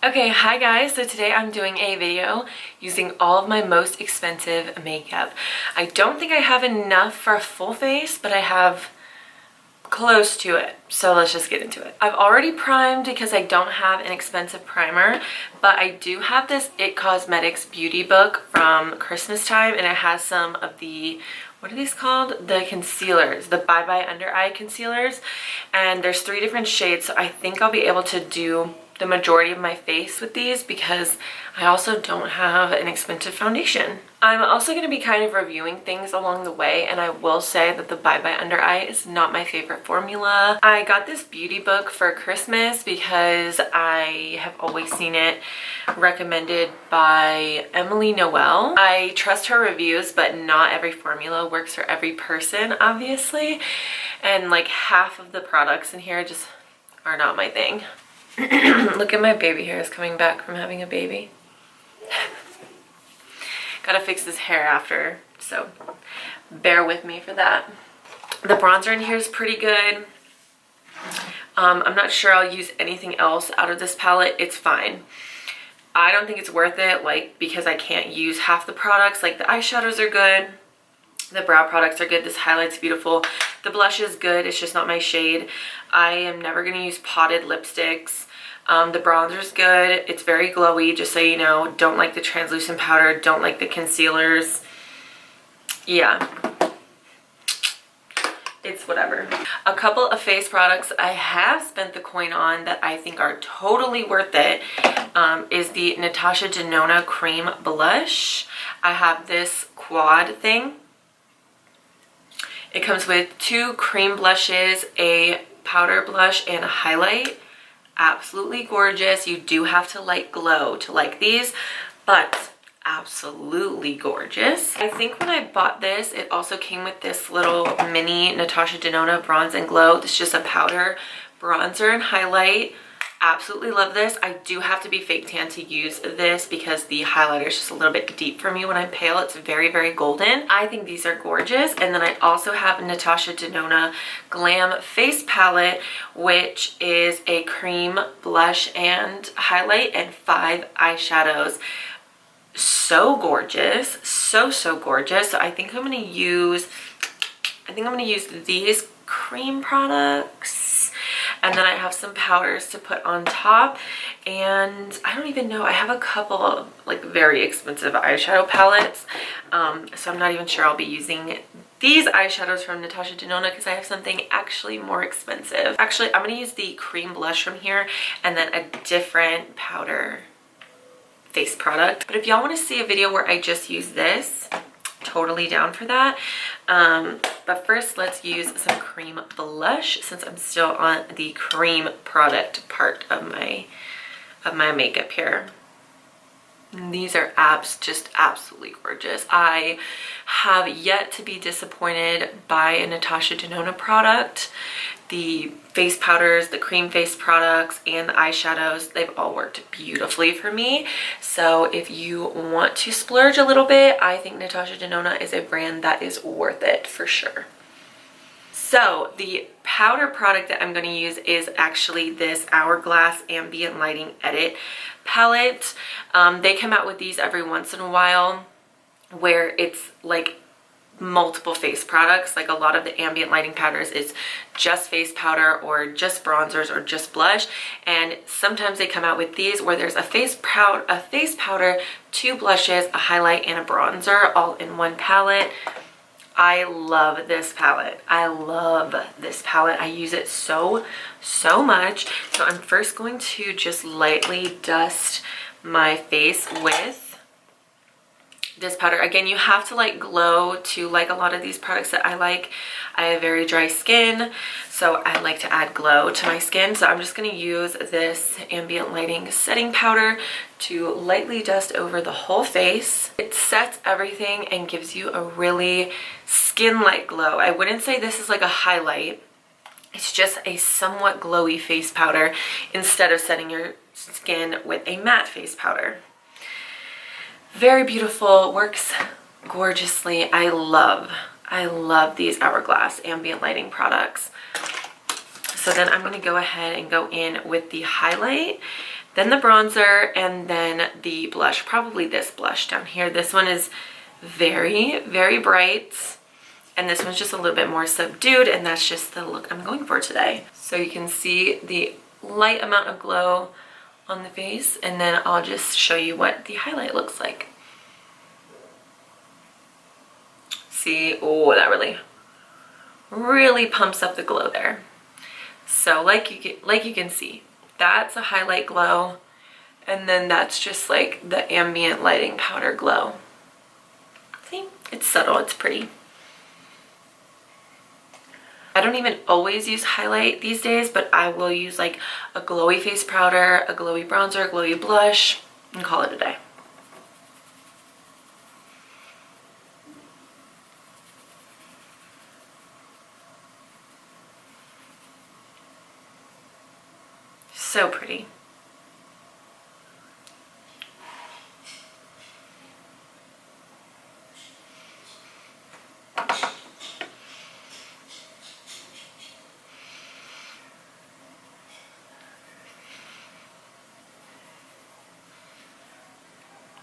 Okay, hi guys. So today I'm doing a video using all of my most expensive makeup. I don't think I have enough for a full face, but I have close to it. So let's just get into it. I've already primed because I don't have an expensive primer, but I do have this It Cosmetics beauty book from Christmas time, and it has some of the, what are these called? The concealers, the Bye Bye Under Eye concealers. And there's 3 different shades, so I think I'll be able to do the majority of my face with these because I also don't have an expensive foundation. I'm also going to be kind of reviewing things along the way, and I will say that the Bye Bye Under Eye is not my favorite formula. I got this beauty book for Christmas because I have always seen it recommended by Emily Noel. I trust her reviews, but not every formula works for every person, obviously. And like half of the products in here just are not my thing. Look at my baby hairs coming back from having a baby. Gotta fix this hair after, so bear with me for that. The bronzer in here is pretty good. I'm not sure I'll use anything else out of this palette. It's fine. I don't think it's worth it, like, because I can't use half the products. Like, the eyeshadows are good. The brow products are good. This highlight's beautiful. The blush is good. It's just not my shade. I am never going to use potted lipsticks. The bronzer's good. It's very glowy, just so you know. Don't like the translucent powder. Don't like the concealers. Yeah. It's whatever. A couple of face products I have spent the coin on that I think are totally worth it is the Natasha Denona Cream Blush. I have this quad thing. It comes with 2 cream blushes, a powder blush, and a highlight. Absolutely gorgeous. You do have to like glow to like these, but absolutely gorgeous. I think when I bought this, it also came with this little mini Natasha Denona Bronze and Glow. It's just a powder bronzer and highlight. Absolutely love this. I do have to be fake tan to use this because the highlighter is just a little bit deep for me when I'm pale. It's very, very golden. I think these are gorgeous. And then I also have Natasha Denona Glam Face Palette, which is a cream blush and highlight and 5 eyeshadows. So gorgeous. So gorgeous. So I think I'm going to use these cream products. And then I have some powders to put on top, and I don't even know, I have a couple of like very expensive eyeshadow palettes, so I'm not even sure I'll be using these eyeshadows from Natasha Denona because I have something actually more expensive. Actually, I'm going to use the cream blush from here and then a different powder face product. But if y'all want to see a video where I just use this, totally down for that. But first let's use some cream blush since I'm still on the cream product part of my makeup here. These are just absolutely gorgeous. I have yet to be disappointed by a Natasha Denona product. The face powders, the cream face products, and the eyeshadows, they've all worked beautifully for me. So if you want to splurge a little bit, I think Natasha Denona is a brand that is worth it for sure. So the powder product that I'm going to use is actually this Hourglass Ambient Lighting Edit palette. They come out with these every once in a while where it's like multiple face products. Like a lot of the ambient lighting powders is just face powder or just bronzers or just blush, and sometimes they come out with these where there's a face powder, 2 blushes, a highlight, and a bronzer all in one palette. I love this palette. I love this palette. I use it so much. So I'm first going to just lightly dust my face with this powder. Again, you have to like glow to like a lot of these products that I like. I have very dry skin, so I like to add glow to my skin. So I'm just going to use this ambient lighting setting powder to lightly dust over the whole face. It sets everything and gives you a really skin-like glow. I wouldn't say this is like a highlight. It's just a somewhat glowy face powder instead of setting your skin with a matte face powder. Very beautiful, works gorgeously. I love these Hourglass ambient lighting products. So then I'm going to go ahead and go in with the highlight. then the bronzer, and then the blush. Probably this blush down here. This one is very, very bright, and this one's just a little bit more subdued, and that's just the look I'm going for today. So you can see the light amount of glow on the face, and then I'll just show you what the highlight looks like. See, oh, that really pumps up the glow there. So like you can see, that's a highlight glow, and then that's just like the ambient lighting powder glow. See, it's subtle, it's pretty. I don't even always use highlight these days, but I will use like a glowy face powder, a glowy bronzer, a glowy blush, and call it a day. So pretty.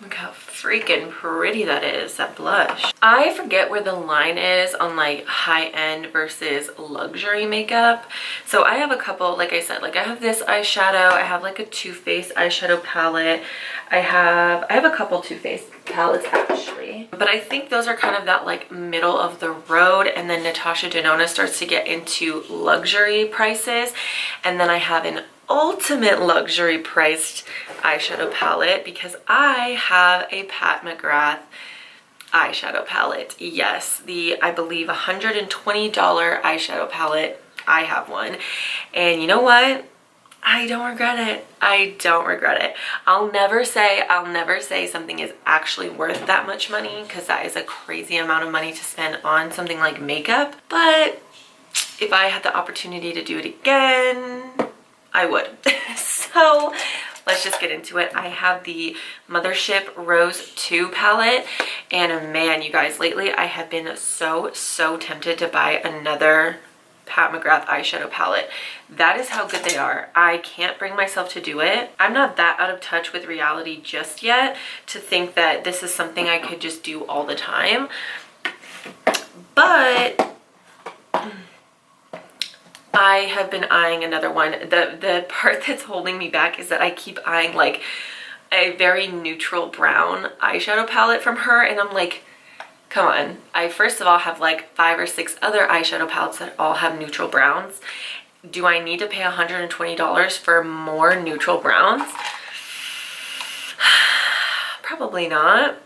Look how freaking pretty that is, that blush. I forget where the line is on like high-end versus luxury makeup. So I have a couple, like I said, like I have this eyeshadow, I have like a Too Faced eyeshadow palette. I have a couple Too Faced palettes actually. But I think those are kind of that like middle of the road, and then Natasha Denona starts to get into luxury prices. And then I have an ultimate luxury priced eyeshadow palette because I have a Pat McGrath eyeshadow palette. Yes, the I believe $120 eyeshadow palette. I have one, and you know what? I don't regret it. I don't regret it. I'll never say something is actually worth that much money, because that is a crazy amount of money to spend on something like makeup. But if I had the opportunity to do it again, I would. So let's just get into it. I have the Mothership Rose 2 palette, and man, you guys, lately I have been so tempted to buy another Pat McGrath eyeshadow palette. That is how good they are. I can't bring myself to do it. I'm not that out of touch with reality just yet to think that this is something I could just do all the time. But I have been eyeing another one. The part that's holding me back is that I keep eyeing like a very neutral brown eyeshadow palette from her, and I'm like, come on. I first of all have like 5 or 6 other eyeshadow palettes that all have neutral browns. Do I need to pay $120 for more neutral browns? Probably not.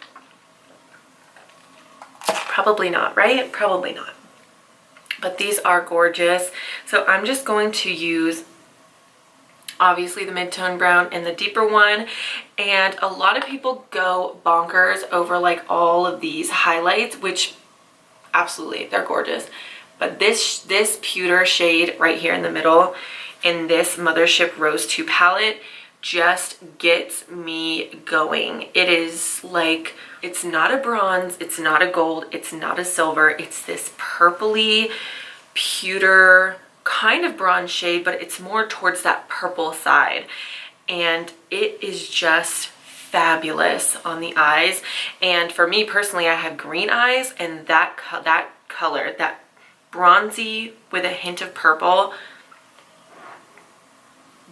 Probably not, right? Probably not. But these are gorgeous. So I'm just going to use obviously the mid-tone brown and the deeper one, and a lot of people go bonkers over like all of these highlights, which absolutely they're gorgeous, but this pewter shade right here in the middle in this Mothership Rose 2 palette just gets me going. It is like, it's not a bronze, it's not a gold, it's not a silver, it's this purpley pewter kind of bronze shade, but it's more towards that purple side, and it is just fabulous on the eyes. And for me personally, I have green eyes, and that color, that bronzy with a hint of purple,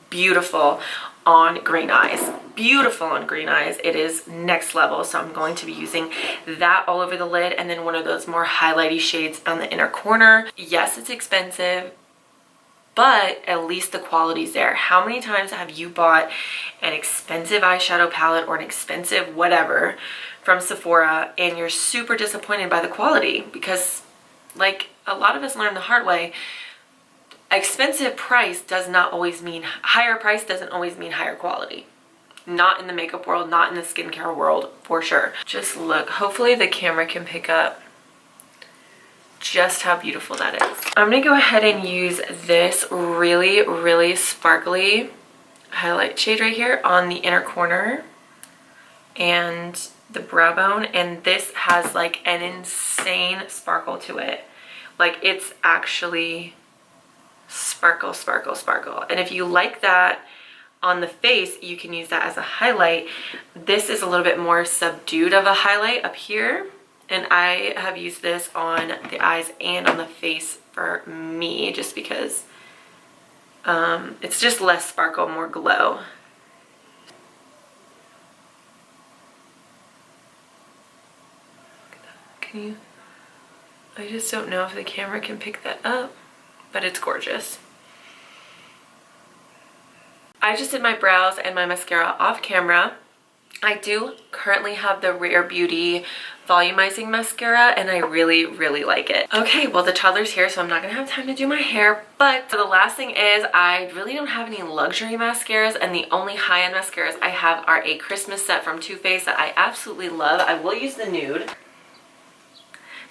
beautiful on green eyes. Beautiful on green eyes. It is next level. So I'm going to be using that all over the lid, and then one of those more highlighty shades on the inner corner. Yes, it's expensive, but at least the quality's there. How many times have you bought an expensive eyeshadow palette or an expensive whatever from Sephora and you're super disappointed by the quality? Because like a lot of us learned the hard way, expensive price does not always mean, higher price doesn't always mean higher quality. Not in the makeup world, not in the skincare world, for sure. Just look, hopefully the camera can pick up just how beautiful that is. I'm gonna go ahead and use this really sparkly highlight shade right here on the inner corner and the brow bone, and this has like an insane sparkle to it. Like it's actually sparkle. And if you like that, on the face, you can use that as a highlight. This is a little bit more subdued of a highlight up here, and I have used this on the eyes and on the face for me just because it's just less sparkle, more glow. Can you? I just don't know if the camera can pick that up, but it's gorgeous. I just did my brows and my mascara off camera. I do currently have the Rare Beauty volumizing mascara, and I really, really like it. Okay, well, the toddler's here, so I'm not gonna have time to do my hair, but the last thing is I really don't have any luxury mascaras, and the only high-end mascaras I have are a Christmas set from Too Faced that I absolutely love. I will use the nude.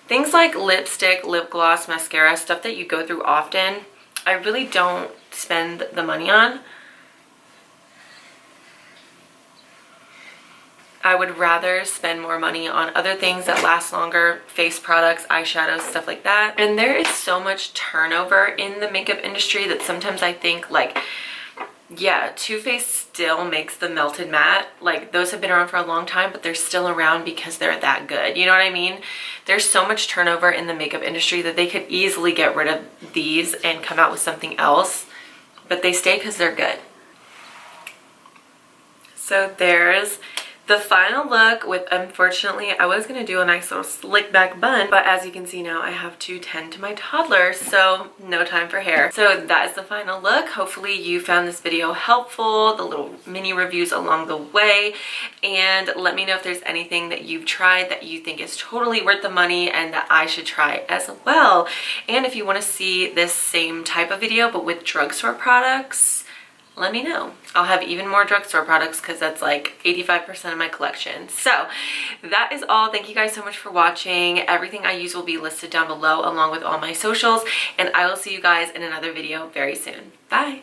Things like lipstick, lip gloss, mascara, stuff that you go through often, I really don't spend the money on. I would rather spend more money on other things that last longer, face products, eyeshadows, stuff like that. And there is so much turnover in the makeup industry that sometimes I think, like, yeah, Too Faced still makes the melted matte. Like, those have been around for a long time, but they're still around because they're that good. You know what I mean? There's so much turnover in the makeup industry that they could easily get rid of these and come out with something else, but they stay because they're good. So there's the final look with, unfortunately, I was going to do a nice little slick back bun, but as you can see now, I have to tend to my toddler, so no time for hair. So that is the final look. Hopefully you found this video helpful, the little mini reviews along the way, and let me know if there's anything that you've tried that you think is totally worth the money and that I should try as well. And if you want to see this same type of video but with drugstore products, let me know. I'll have even more drugstore products because that's like 85% of my collection. So that is all. Thank you guys so much for watching. Everything I use will be listed down below along with all my socials, and I will see you guys in another video very soon. Bye.